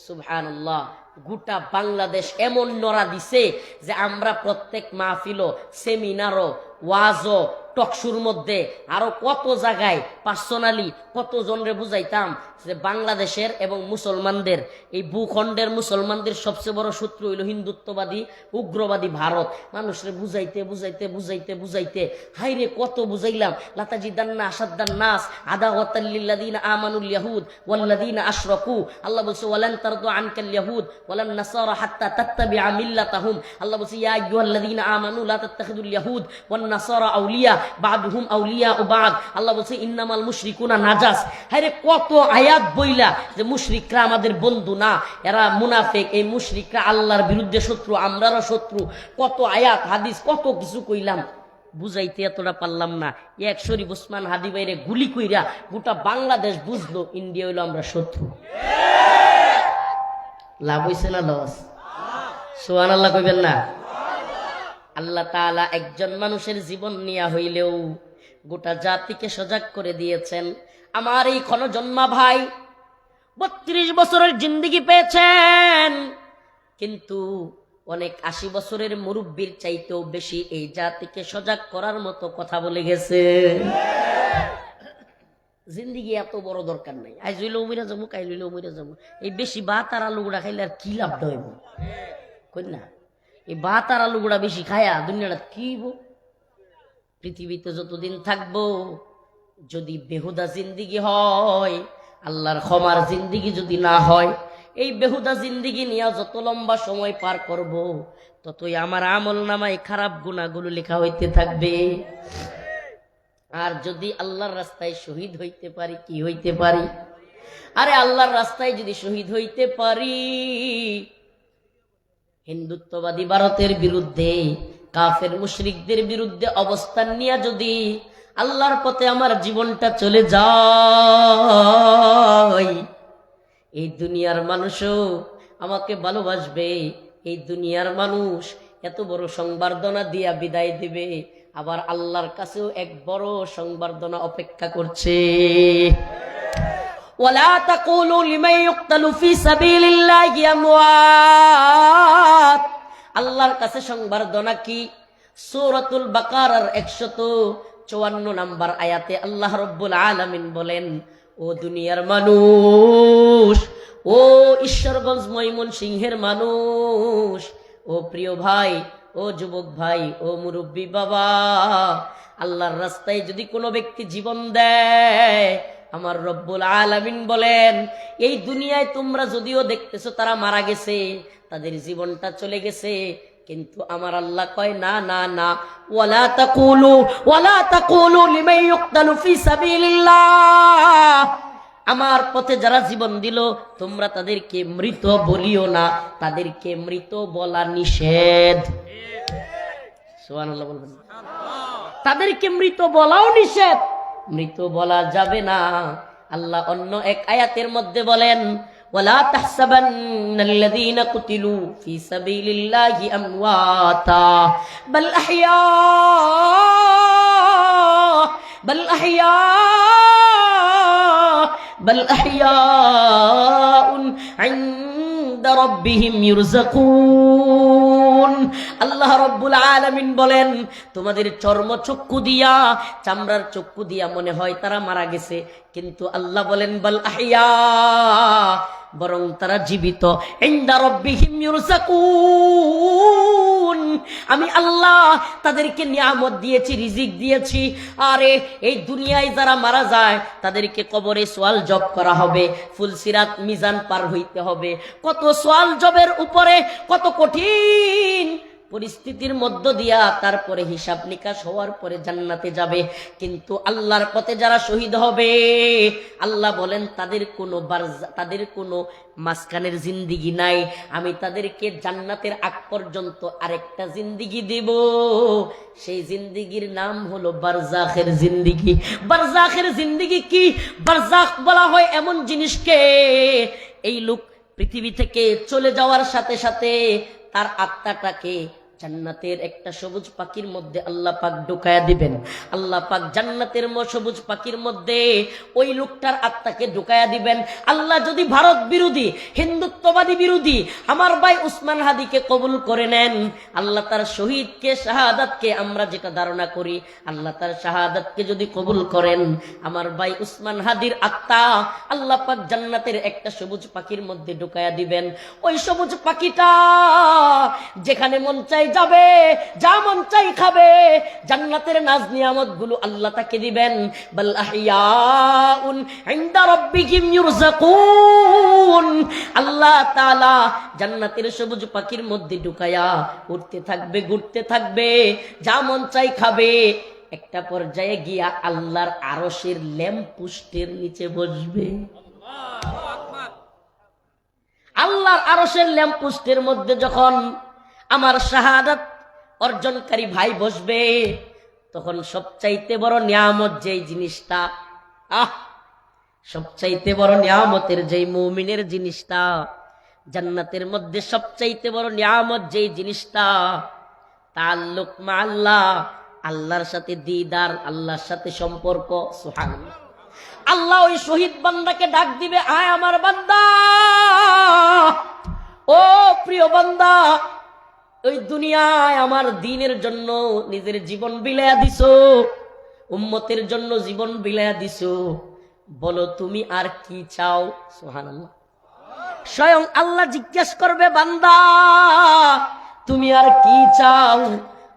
S1: সুবহানাল্লাহ গোটা বাংলাদেশ এমন নড়া দিছে যে আমরা প্রত্যেক মাহফিলও, সেমিনারও, ওয়াজও, টকশুর মধ্যে আরো কত জায়গায় পার্সোনালি কত জনরে বুঝাইতাম যে বাংলাদেশের এবং মুসলমানদের, এই ভূখণ্ডের মুসলমানদের সবচেয়ে বড় শত্রু হইল হিন্দুত্ববাদী উগ্রবাদী ভারত। মানুষরে বুঝাইতে বুঝাইতে বুঝাইতে বুঝাইতে হাইরে কত বুঝাইলাম। লাতাজিদান্না আসাদ্দান নাস আদাওয়াতাল লিল্লাযিনা আমানুল ইয়াহুদ ওয়াল্লাযিনা আশরাকু। আল্লাহ বলছে ওয়ালান তারদু আনকাল ইয়াহুদ ওয়ালান নাসারা হাত্তা তাত্তাবিআ মিল্লাতাহুম। আল্লাহ বলছে ইয়া আইয়ুহাল্লাযিনা আমানু লা তাত্তাখিদুল ইয়াহুদ ওয়ান নাসারা আউলিয়া বাদুহুম আউলিয়া ও বাদ। আল্লাহ বলছে ইন্নামাল মুশরিকুনা নাজাস। হায়রে কত আয়াত বইলা যে মুশরিকরা আমাদের বন্ধু না, এরা মুনাফিক, এই মুশরিকরা আল্লাহর বিরুদ্ধে শত্রু, আমরারও শত্রু। কত আয়াত হাদিস কত কিছু কইলাম, বুঝাইতে এতটা পারলাম না। এক শরীফ উসমান হাদি বাইরে গুলি কইরা গোটা বাংলাদেশ বুঝলো ইন্ডিয়া হইলো আমরা শত্রু। লাভ হইছে না লস? সুবহানাল্লাহ কইবেন না? আল্লাহ তাআলা একজন মানুষের জীবন নিয়া হইলেও গোটা জাতিকে সজাগ করে দিয়েছেন। আমার এই ক্ষণজন্মা ভাই 32 বছরের জিন্দেগি পেয়েছেন, কিন্তু অনেক 80 বছরের মুরব্বীর চাইতেও বেশি এই জাতিকে সজাগ করার মতো কথা বলে গেছে। জিন্দিগি এত বড় দরকার নাই, আজ হইলে উমিরা যাবো, কাইল হইলে উমিরা যাবো। এই বেশি ভাত আর আলুগুড়া খাইলে আর কি লাভটা হইব? কই না, এই ভাত আর আলুগুড়া বেশি খায়া দুনিয়াটা কি হইব? পৃথিবীতে যতদিন থাকবো যদি বেহুদা জিন্দিগি হয়, আল্লাহর ক্ষমার জিন্দিগি যদি না হয়, এই বেহুদা জিন্দিগি নিয়ে যত লম্বা সময় পার করব ততই আমার আমল নামায় খারাপ গুনাহগুলো লেখা হইতে থাকবে। আর যদি আল্লাহর রাস্তায় শহীদ হইতে পারি, কি হইতে পারি? আরে আল্লাহর রাস্তায় যদি শহীদ হইতে পারি, হিন্দুত্ববাদী ভারতের বিরুদ্ধে, কাফের মুশরিকদের বিরুদ্ধে অবস্থান নিয়ে যদি আল্লাহর পথে আমার জীবনটা চলে যায়, এই দুনিয়ার মানুষও আমাকে ভালোবাসবে। এই দুনিয়ার মানুষ এত বড় সংবর্ধনা দিয়া বিদায় দিবে, আবার আল্লাহর কাছেও এক বড় সংবর্ধনা অপেক্ষা করছে। ওয়ালা তাকুলু লিমান ইউকতালু ফি সাবিলিল্লাহি আমওয়াত। আল্লাহর কাছে সংবর্ধনা কি? সূরাতুল বাকারার 154 নম্বর আয়াতে আল্লাহ রাব্বুল আলামিন বলেন, ও দুনিয়ার মানুষ, ও ঈশ্বরগঞ্জ ময়মনসিংহের মানুষ, ও প্রিয় ভাই, ও যুবক ভাই, ও মুরব্বী বাবা, আল্লাহর রাস্তায় যদি কোনো ব্যক্তি জীবন দেয়, আমার রব্বুল আলামিন বলেন, এই দুনিয়ায় তোমরা যদিও দেখতেছো তারা মারা গেছে, তাদের জীবনটা চলে গেছে, কিন্তু আমার আল্লাহ কয় না না না, ওয়ালা তাকুলু লিমান ইউকতালু ফি সাবিলিল্লাহ। আমার পথে যারা জীবন দিল তোমরা তাদেরকে মৃত বলিও না, তাদেরকে মৃত বলা নিষেধ। সুবহানাল্লাহ বলবেন? তাদেরকে মৃত বলাও নিষেধ, মৃত বলা যাবে না। আল্লাহ অন্য এক আয়াতের মধ্যে বলেন, ওয়ালা তাহসাবান্নাল্লাযীনা কুতিলু ফি সাবিলিল্লাহি আমওয়াতা বাল আহইয়াউন ইনদা রাব্বিহিম ইরযাকুন। আল্লাহ রাব্বুল আলামিন বলেন, তোমাদের চর্মচক্ষু দিয়া, চামড়ার চক্ষু দিয়া মনে হয় তারা মারা গেছে, কিন্তু আল্লাহ বলেন বাল আহইয়া, বরং তারা জীবিত। ইনদা রাব্বিহিম ইরযাকুন, আমি আল্লাহ তাদেরকে নিয়ামত দিয়েছি, রিজিক দিয়েছি। আরে এই দুনিয়ায় যারা মারা যায় তাদেরকে কবরে সোয়াল জব করা হবে, ফুলসিরাত মিজান পার হইতে হবে, কত সোয়াল জবের উপরে কত কঠিন পরিস্থিতির মধ্য দিয়া তারপরে হিসাব নিকাশ হওয়ার পরে জান্নাতে যাবে। কিন্তু আল্লাহর পথে যারা শহীদ হবে, আল্লাহ বলেন তাদের কোনো মাঝখানের জিন্দিগি নাই, আমি তাদেরকে জান্নাতের আগ পর্যন্ত আরেকটা জিন্দিগি দেব। সেই জিন্দিগির নাম হলো বারজাখের জিন্দিগি। বারজাখের জিন্দিগি কি? বারজাখ বলা হয় এমন জিনিসকে, এই লোক পৃথিবী থেকে চলে যাওয়ার সাথে সাথে তার আত্মাটাকে জান্নাতের একটা সবুজ পাখির মধ্যে আল্লাহ পাক ঢুকায়া দিবেন। আল্লাহ পাক জান্নাতের সবুজ পাখির মধ্যে ওই লোকটার আত্মাকে ঢুকায়া দিবেন। আল্লাহ যদি ভারত বিরোধী, হিন্দুত্ববাদী বিরোধী আমার ভাই উসমান হাদিকে কবুল করে নেন, আল্লাহ তার শহীদকে, শাহাদাতকে, আমরা যেটা ধারণা করি আল্লাহ তার শাহাদাতকে যদি কবুল করেন, আমার ভাই উসমান হাদির আত্মা আল্লাহ পাক জান্নাতের একটা সবুজ পাখির মধ্যে ঢুকায়া দিবেন। ওই সবুজ পাখিটা যেখানে মন চাই যাবে, যা মন চাই খাবে, জান্নাতের নাজ নিয়ামত গুলো আল্লাহ তাকে দিবেন। বাল আহইয়াউন ইনদা রাব্বিহিম ইরযাকুন। আল্লাহ তাআলা জান্নাতের সবুজ পাখির মধ্যে ঢুকায়া উঠতে থাকবে, ঘুরতে থাকবে, যা মন চাই খাবে। একটা পর্যায়ে গিয়া আল্লাহর আরশের ল্যাম্প পোস্টের নিচে বসবে। আল্লাহর আরশের ল্যাম্প পোস্টের মধ্যে যখন আমার শাহাদাত অর্জনকারী ভাই বসবে, তখন সবচাইতে বড় নিয়ামত যেই জিনিসটা, সবচাইতে বড় নিয়ামতের যেই মুমিনের জিনিসটা, জান্নাতের মধ্যে সবচাইতে বড় নিয়ামত যেই জিনিসটা, তাআল্লুক মা আল্লাহ, আল্লাহর সাথে দিদার, আল্লাহর সাথে সম্পর্ক। সুবহানাল্লাহ। আল্লাহ ওই শহীদ বান্দাকে ডাক দিবে, আয় আমার বান্দা, ও প্রিয় বান্দা, ওই দুনিয়ায় আমার দ্বীনের জন্য নিজের জীবন বিলায়া দিছো, উম্মতের জন্য জীবন বিলায়া দিছো, বলো তুমি আর কি চাও? সুবহানাল্লাহ। স্বয়ং আল্লাহ জিজ্ঞেস করবে, বান্দা তুমি আর কি চাও?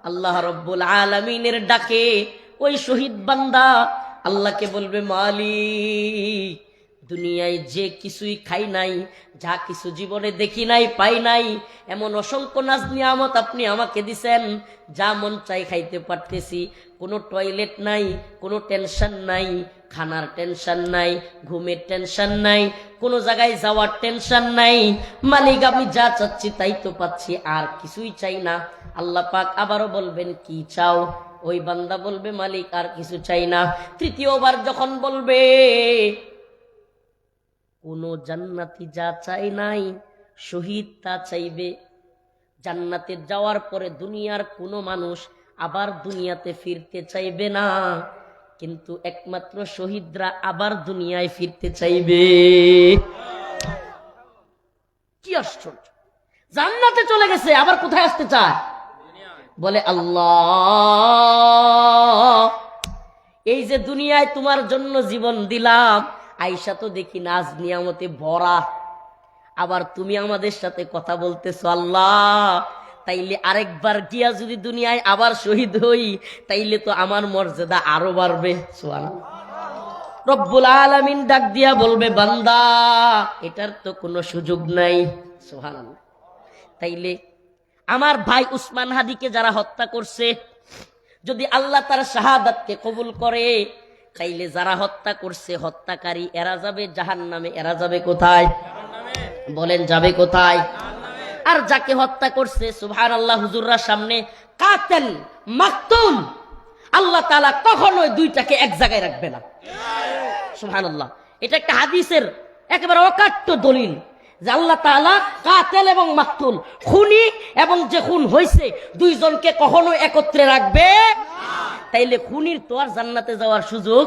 S1: আল্লাহ রব্বুল আলামিনের ডাকে ওই শহীদ বান্দা আল্লাহকে বলবে, মালিক, দুনিয়ায় যে কিছুই খাই নাই, যা কিছু জীবনে দেখি নাই, পাই নাই, এমন অসংখ্য নাজ নিয়ামত আপনি আমাকে দিছেন, যা মন চাই খাইতে পারতেছি, কোনো টয়লেট নাই, কোনো টেনশন নাই, খানার টেনশন নাই, ঘুমের টেনশন নাই, কোনো জায়গায় যাওয়ার টেনশন নাই। মালিক আমি যা চাচ্ছি তাই তো পাচ্ছি, আর কিছুই চাই না। আল্লাহ পাক আবারও বলবেন, কি চাও? ওই বান্দা বলবে, মালিক আর কিছু চাই না। তৃতীয়বার যখন বলবে, কোন জান্নাতি যা চাই নাই, শহীদ তা চাইবে। জান্নাতে যাওয়ার পরে দুনিয়ার কোনো মানুষ আবার দুনিয়াতে ফিরতে চাইবে না, কিন্তু একমাত্র শহীদরা আবার দুনিয়ায় ফিরতে চাইবে। কি আশ্চর্য! জান্নাতে চলে গেছে, আবার কোথায় আসতে চায়? বলে, আল্লাহ, এই যে দুনিয়ায় তোমার জন্য জীবন দিলাম, আয়েশা তো দেখি নাজ নিয়ামতে ভরা, আবার তুমি আমাদের সাথে কথা বলতেছো, আল্লাহ, তাইলে আরেকবার গিয়া যদি দুনিয়ায় আবার শহীদ হই, তাইলে তো আমার মর্যাদা আরো বাড়বে। সুবহানাল্লাহ। রব্বুল আলামিন ডাক দিয়া বলবে, বান্দা, এটার তো কোনো সুযোগ নাই। সুবহানাল্লাহ। তাইলে আমার ভাই উসমান হাদিকে যারা হত্যা করছে, যদি আল্লাহ তার শাহাদাতকে কবুল করে, তাইলে যারা হত্যা করছে, হত্যাকারী, এরা যাবে জাহান্নামে। এরা যাবে কোথায়? বলেন, যাবে কোথায়? আর যাকে হত্যা করছে, সুবহানাল্লাহ, হুজুররা সামনে কাতেল মাকতুল, আল্লাহ তাআলা কখনোই দুইটাকে এক জায়গায় রাখবে না। সুবহানাল্লাহ। এটা একটা হাদিসের একেবারে অকাট্য দলিল যে আল্লাহ তাআলা কাতেল এবং মাকতুল, খুনি এবং যে খুন হয়েছে, দুইজনকে কখনো একত্রে রাখবে। তাইলে খুনির তো আর জান্নাতে যাওয়ার সুযোগ।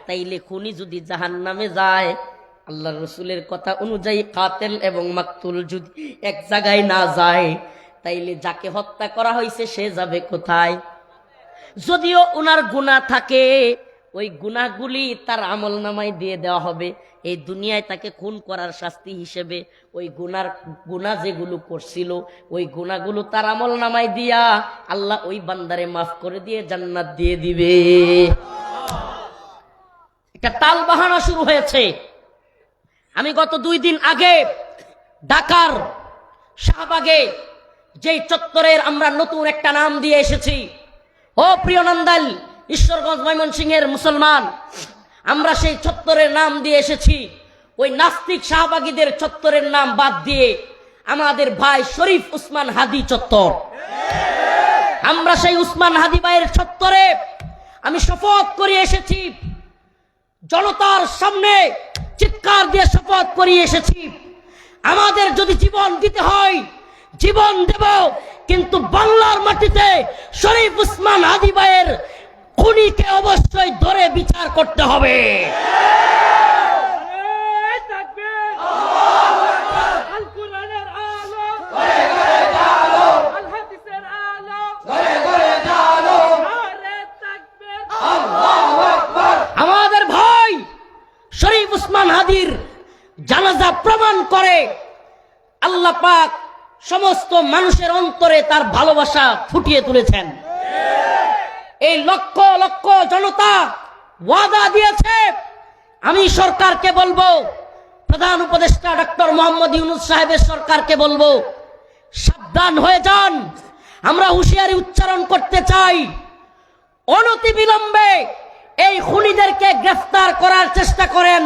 S1: তাইলে খুনি যদি জাহান্নামে যায়, আল্লাহর রাসূলের কথা অনুযায়ী কাতেল এবং মাকতুল যদি এক জায়গায় না যায়, তাইলে যাকে হত্যা করা হয়েছে সে যাবে কোথায়? যদিও ওনার গুনাহ থাকে, ওই গুনাহগুলি তার আমলনামায় দিয়ে দেওয়া হবে। এই দুনিয়ায় তাকে খুন করার শাস্তি হিসেবে ওই গুনাহ যেগুলো করছিল, ওই গুনাহগুলো তার আমলনামায় দিয়া আল্লাহ ওই বান্দারে মাফ করে দিয়ে জান্নাত দিয়ে দিবে। একটা টাল বাহানা শুরু হয়েছে। আমি গত 2 দিন আগে ঢাকার শাহবাগে যেই চত্বরের আমরা নতুন একটা নাম দিয়ে এসেছি, ও প্রিয় নন্দাল, ঈশ্বরগঞ্জ ময়মনসিংহের মুসলমান, আমরা সেই চত্বরের নাম দিয়ে এসেছি ওই নাস্তিক শাহবাগীদের চত্বরের নাম বাদ দিয়ে আমাদের ভাই শরীফ উসমান হাদি চত্বর। আমরা সেই উসমান হাদি ভাইয়ের চত্বরে আমি শপথ করে এসেছি, জনতার সামনে চিৎকার দিয়ে শপথ করে এসেছি, আমাদের যদি জীবন দিতে হয় জীবন দেব, কিন্তু বাংলার মাটিতে শরীফ উসমান হাদী ভাইয়ের খুনিকে অবশ্যই ধরে বিচার করতে হবে। আমাদের ভাই শরীফ উসমান হাদীর জানাজা প্রমাণ করে আল্লাহ পাক সমস্ত মানুষের অন্তরে তার ভালোবাসা ফুটিয়ে তুলেছেন। এই লক্ষ লক্ষ জনতা ওয়াদা দিয়েছে। আমি সরকারকে বলবো, প্রধান উপদেষ্টা ডক্টর মোহাম্মদ ইউনূস সাহেবের সরকারকে বলবো, সাবধান হয়ে যান। আমরা হুঁশিয়ারি উচ্চারণ করতে চাই, অনতিবিলম্বে এই খুনিদেরকে গ্রেফতার করার চেষ্টা করেন,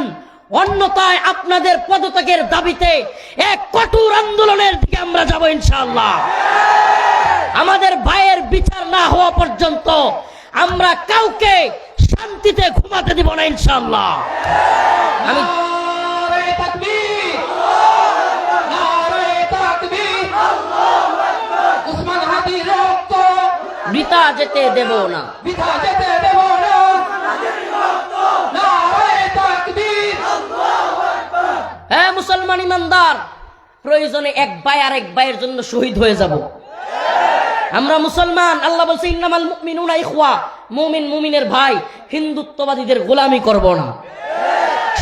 S1: অন্যথায় আপনাদের পদত্যাগের দাবিতে এক কঠোর আন্দোলনের দিকে আমরা যাব ইনশাআল্লাহ। আমাদের ভাইয়ের বিচার না হওয়া পর্যন্ত আমরা কাউকে শান্তিতে ঘুমাতে দিব না ইনশাআল্লাহ। আমি বৃথা যেতে দেব না। হ্যাঁ মুসলমান ইমানদার, প্রয়োজনে এক ভাই আর এক ভাইয়ের জন্য শহীদ হয়ে যাব। আমরা মুসলমান, আল্লাহ বলছে ইন্নামাল মুমিনুনা ইখওয়া, মুমিন মুমিনের ভাই। হিন্দুত্ববাদীদের গোলামি করব না।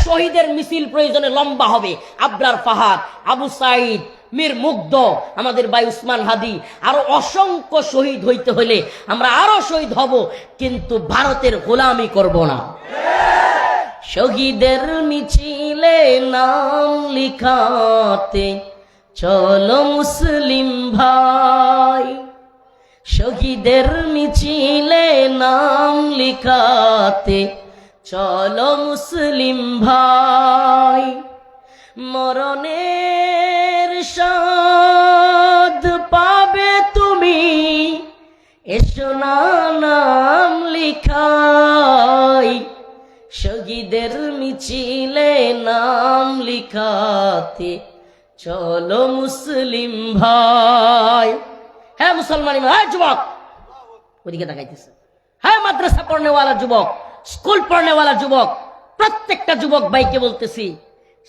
S1: শহীদের মিছিল প্রয়োজনে লম্বা হবে। আবরার ফাহাদ, আবু সাইদ, মীর মুগ্ধ, আমাদের ভাই উসমান হাদী, আরো অসংখ্য শহীদ হইতে হলে আমরা আরো শহীদ হব, কিন্তু ভারতের গোলামি করব না। শহীদের মিছিলে নাম লিখাতে চলো মুসলিম ভাই, শহীদের মিছিলে নাম লিখাতে চলো মুসলিম ভাই। মরণের স্বাদ পাবে তুমি, এসো না নাম লিখাই, শহীদের মিছিলে নাম লিখাতে চলো মুসলিম ভাই। হ্যাঁ মুসলমান, হ্যাঁ যুবক, ওদিকে তাকাইতেছে। হ্যাঁ মাদ্রাসা পড়নেওয়ালা যুবক, স্কুল পড়নেওয়ালা যুবক, প্রত্যেকটা যুবক ভাইকে বলতেছি,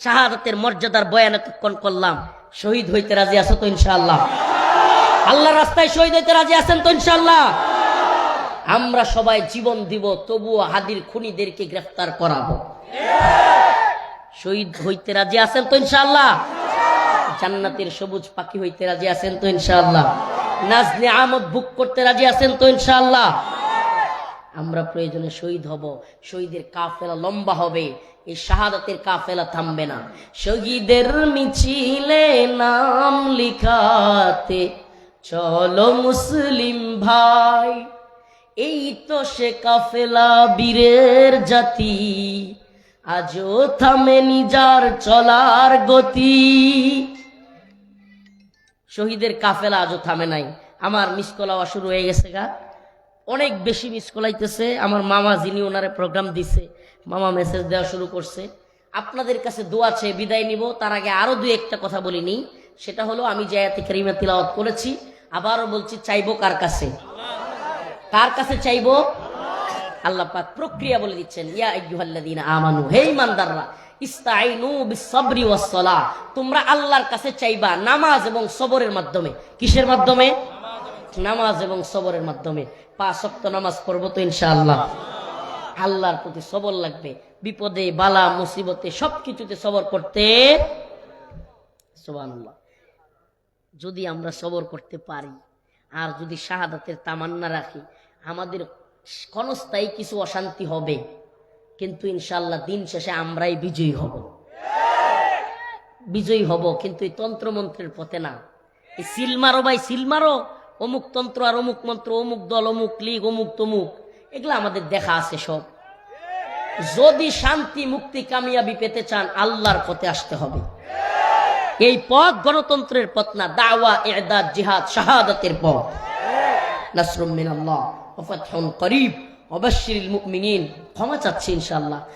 S1: শাহাদাতের মর্যাদার বয়ান এতক্ষণ করলাম, শহীদ হইতে রাজি আছো তো ইনশাআল্লাহ? আল্লাহর রাস্তায় শহীদ হইতে রাজি আছেন তো ইনশাআল্লাহ? আমরা সবাই জীবন দিব, তবুও হাদির খুনিদেরকে গ্রেফতার করাবো। শহীদ হইতে রাজি আছেন তো ইনশাআল্লাহ? জান্নাতের সবুজ পাখি হইতে রাজি আছেন তো ইনশাআল্লাহ? নাজনে আমদ ভোগ করতে রাজি আছেন তো ইনশাআল্লাহ? আমরা প্রয়োজনে শহীদ হব। শহীদের কাফেলা লম্বা হবে, এই শাহাদাতের কাফেলা থামবে না। শহীদের মিছিলে নাম লিখাতে চলো মুসলিম ভাই, এই তো সে কাফেলা বীরের জাতি, আজও থামেনি যার চলার গতি। শহীদের কাফেলা আজও থামে নাই। আমার মিসকল আওয়া শুরু হয়ে গেছে গা, অনেক বেশি মিসকল আইতেছে। আমার মামা যিনি ওনারে প্রোগ্রাম দিছে, মামা মেসেজ দেওয়া শুরু করছে। আপনাদের কাছে দোয়া চেয়ে বিদায় নিব। তার আগে আরো দুই একটা কথা বলিনি, সেটা হলো আমি যে আয়াতে কারিমা তিলাওয়াত করেছি, আবারও বলছি, চাইবো কার কাছে? কার কাছে চাইবো? আল্লাহ পাক প্রক্রিয়া বলে দিচ্ছেন, ইয়া আইয়ুহাল্লাযীনা আমানু, হে ঈমানদাররা, ইস্তাঈনু বিস-সাবরি ওয়াস-সালাহ, তোমরা আল্লাহর কাছে চাইবা নামাজ এবং সবরের মাধ্যমে। কিসের মাধ্যমে? নামাজ এবং সবরের মাধ্যমে। 5 ওয়াক্ত নামাজ পড়বো তো ইনশাআল্লাহ। আল্লাহর প্রতি সবর লাগবে, বিপদে বালা মুসিবতে সবকিছুতে সবর করতে। সুবহানাল্লাহ। যদি আমরা সবর করতে পারি আর যদি শাহাদাতের তামান্না রাখি, আমাদের ক্ষণস্থায়ী কিছু অশান্তি হবে, কিন্তু ইনশাআল্লাহ দিন শেষে আমরাই বিজয়ী হব। বিজয়ী হব, কিন্তু এই তন্ত্রমন্ত্রের পথে না। এই সিল মারো ভাই, সিল মারো, অমুক তন্ত্র আর অমুক মন্ত্র, অমুক দল, অমুক লীগ, অমুক তমুক, এগুলো আমাদের দেখা আছে সব। যদি শান্তি মুক্তি কামিয়াবি পেতে চান, আল্লাহর পথে আসতে হবে। এই পথ গণতন্ত্রের পথ না, দাওয়া, ই'দাদ, জিহাদ, শাহাদাতের পথ। নাসরুম মিনাল্লাহ ওয়া ফাতহুন করিব ওয়া বাশশিরিল মুমিনিন। ক্ষমা চাচ্ছি ইনশাআল্লাহ।